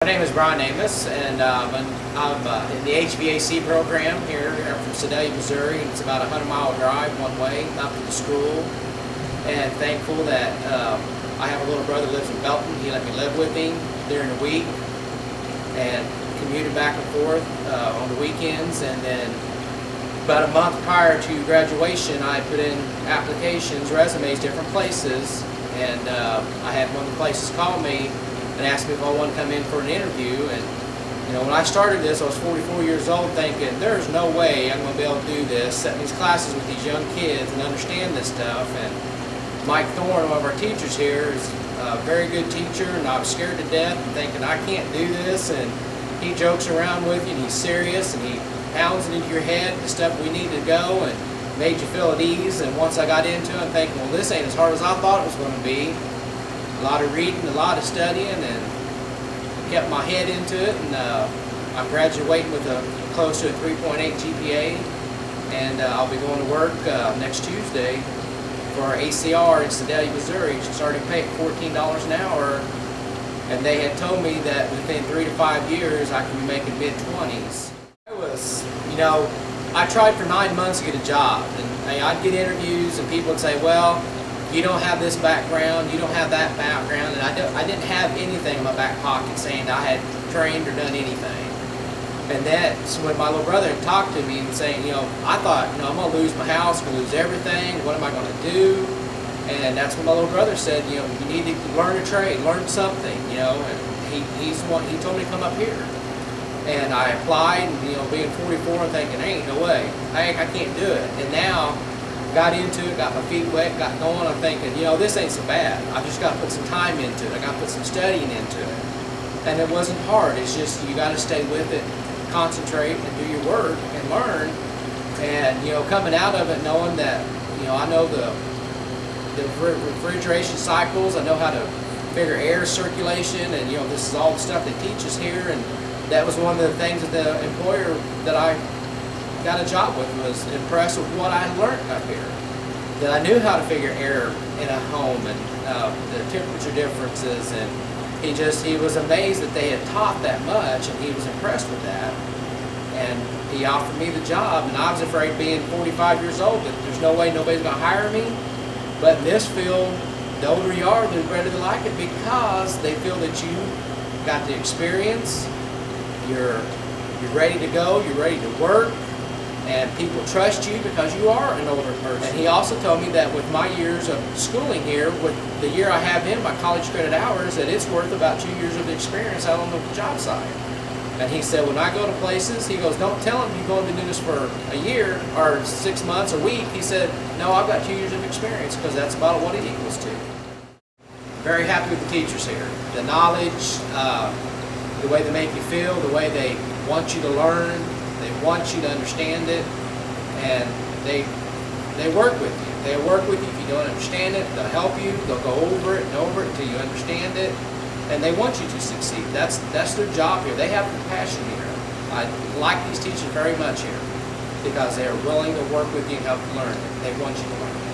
My name is Brian Amos, and I'm in the HVAC program here. I'm from Sedalia, Missouri, and it's about a 100-mile drive one way up to the school. And thankful that I have a little brother who lives in Belton. He let me live with him during the week and commuted back and forth on the weekends. And then about a month prior to graduation, I put in applications, resumes, different places, and I had one of the places call me and asked me if I wanted to come in for an interview. And when I started this, I was 44 years old, thinking there's no way I'm going to be able to do this, set these classes with these young kids and understand this stuff. And Mike Thorne, one of our teachers here, is a very good teacher, and I was scared to death and thinking I can't do this. And he jokes around with you, and he's serious, and he pounds it into your head the stuff we need to go, and made you feel at ease. And once I got into it, I'm thinking, well, this ain't as hard as I thought it was going to be. A lot of reading, a lot of studying, and kept my head into it. And I'm graduating with close to a 3.8 GPA, and I'll be going to work next Tuesday for ACR in Sedalia, Missouri, starting pay at $14 an hour. And they had told me that within 3 to 5 years I could be making mid-20s. I tried for 9 months to get a job, and I'd get interviews, and people would say, well, you don't have this background, you don't have that background, and I didn't have anything in my back pocket saying I had trained or done anything. And that's when my little brother had talked to me and saying, I thought, I'm going to lose my house, I'm going to lose everything, what am I going to do? And that's when my little brother said, you need to learn a trade, learn something, and he told me to come up here. And I applied, and, being 44 and thinking, ain't no way, I can't do it. And now, got into it, got my feet wet, got going. I'm thinking, this ain't so bad. I've just got to put some time into it. I got to put some studying into it. And it wasn't hard. It's just you got to stay with it, concentrate, and do your work and learn. And coming out of it, knowing that I know the refrigeration cycles. I know how to figure air circulation, and this is all the stuff they teach us here. And that was one of the things that the employer that I got a job with was impressed with what I learned up here. That I knew how to figure air in a home and the temperature differences, and he was amazed that they had taught that much, and he was impressed with that. And he offered me the job, and I was afraid, being 45 years old, that there's no way nobody's going to hire me. But in this field, the older you are, the better they like it, because they feel that you got the experience, you're ready to go, you're ready to work, and people trust you because you are an older person. And he also told me that with my years of schooling here, with the year I have in my college credit hours, that it's worth about 2 years of experience out on the job site. And he said, when I go to places, he goes, don't tell them you're going to do this for a year or 6 months, a week. He said, no, I've got 2 years of experience, because that's about what it equals to. Very happy with the teachers here. The knowledge, the way they make you feel, the way they want you to learn, they want you to understand it, and they work with you. They'll work with you if you don't understand it. They'll help you. They'll go over it and over it until you understand it, and they want you to succeed. That's their job here. They have compassion here. I like these teachers very much here because they are willing to work with you and help you learn it. They want you to learn it.